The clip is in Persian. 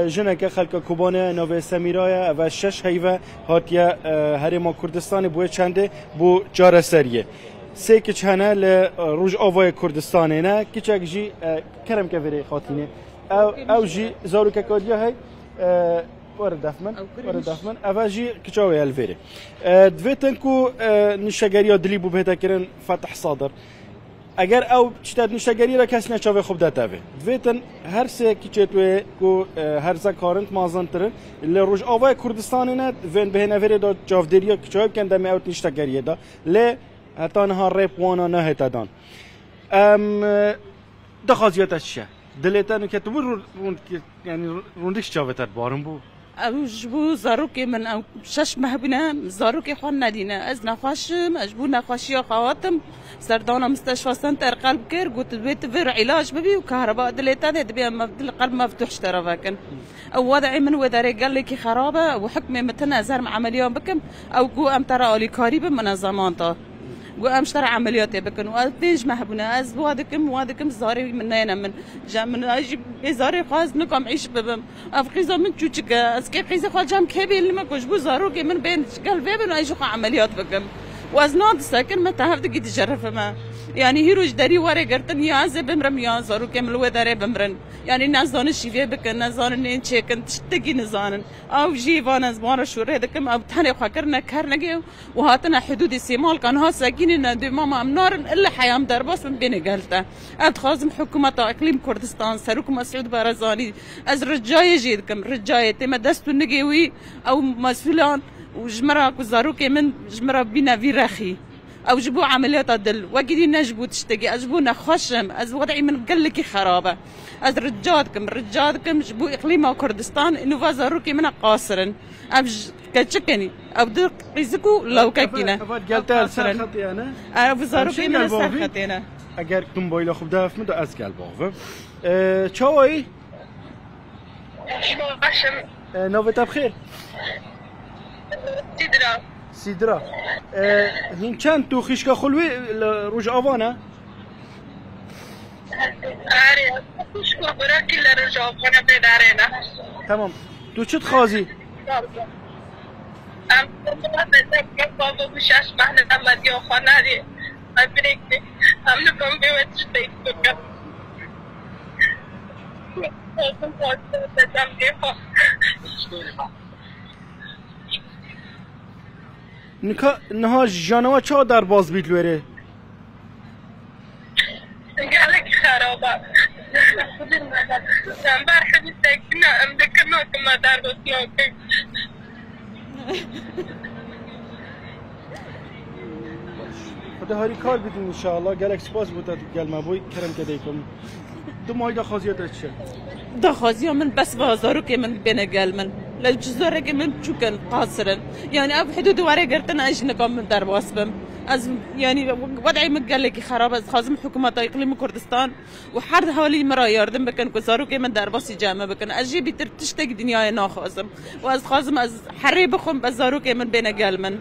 جنك خلق كوبانه نوف سميرايا و شش هيفا هاتيا هرما كردستان بو چنده بو جار سريه سه كچهنا ل روج اوای كردستان نه كچك جي كرم كفري خاطينه او جي زارو ككاديا هي ورد دفمن اوجی کجاوی الویری دویتن کو نشگری دلی بو بهتا کرن فتح صادر اگر او چتاد نشگری را کس نچاوی خوب داتوی دویتن هر سه کیچتوی کو هر زکارنت مازنتر ل روج آوای کردستان نه وین به نوری دا جافدریا کجاوی کنده می اوت نشگری دا ل حتی نه رپ وانا نه هتادان دخازیات چیه دلیتن که تو یعنی روندش چاوتر بارم بو أجبو زاروكي من أو شش مهبنا زاروكي خوان ندينا أز نخاشم أجبو نخاشيا خواتم سردانا مستشفى سنتر قلب كير قلت بيت فير علاج ببي وكهرباء دليتان دبي القلب مفتوح اشترى أو وضعي من وذاري قال لي خرابة وحكمي متنا زار مع عمليات بكم أو قو أم ترى أولي قريب من زمانتا وأم اشترى عمليات بكن وأتيج مهبنا أز وادكم زاري مننا من جا من أجي زاري خاص نكم عيش ببم أفقيزا من تشوتك أز كيف قيزا خال جام كبير اللي ما كوش بو زاروكي من بين قال بيبن أيجو عمليات بكم وأزناد ساكن ما تعرف تجي تجرف ما يعني هيروج داري ورا قرتن يا زي بمرم يا زاروكي من الوداري بمرن يعني الناس دون الشيفية بكن ناس دون إن تشيكن تشتكي نزانن أو جيفانا زمارة شور هذا كم أو تاني خاكرنا كارنجي وهاتنا حدود السمال كان ها ساكنين إن ماما أمنار إلا حيام درباس من بين قالته أتخازم حكومة إقليم كردستان سروك مسعود بارزاني أز رجاية جيدكم رجاية تما دستو نجيوي أو مسؤولان وجمرة كزاروكي من جمرة بينا في رخي أو جبوا عمليات دل وقدي نجبوا تشتكي أجبونا خشم أز وضعي من قلكي خرابة أز رجالكم جبوا إقليم كردستان إنه فازاروكي من قاصرا أبج كتشكني أبدو قيزكو لو كاكينا قالتها سرخطي أنا فازاروكي من سرخطي أنا اگر تم بايلا خوب داف من از قلب باوم چاوي نوبت بخير سيدرا هين كان تو خيشكا خلوي روج افانا آره خيشكا برا كل روج افانا بدارينا تمام تو چت خازي ام بابا بشاش محل محمد يا خانادي ابريك ام نكم بيوتش تيكو نها جانوا چا در باز بیت لوره قالك خرابه امبارح حديثنا ام ذكرناكم ما دار بسنوكي خدا هاری کار بدین ان شاء الله گلک سپاس بوده گل مبوی کرم کدیکم دو مای دخازیات چه دخازي من بس بازاروكي من بين قال من للجزارة من شكل قاصرا يعني أب حدود ورا قرتنا أجنكم من درب واسبم از يعني وضعي من قال لك خراب از خازم حكومة إقليم كردستان وحرد حوالي مرة يردم بكن كزاروكي من درباسي جامع بكن أجي بترتشتك دنياي ناخازم واز خازم از حري بخم بزاروكي من بين قال من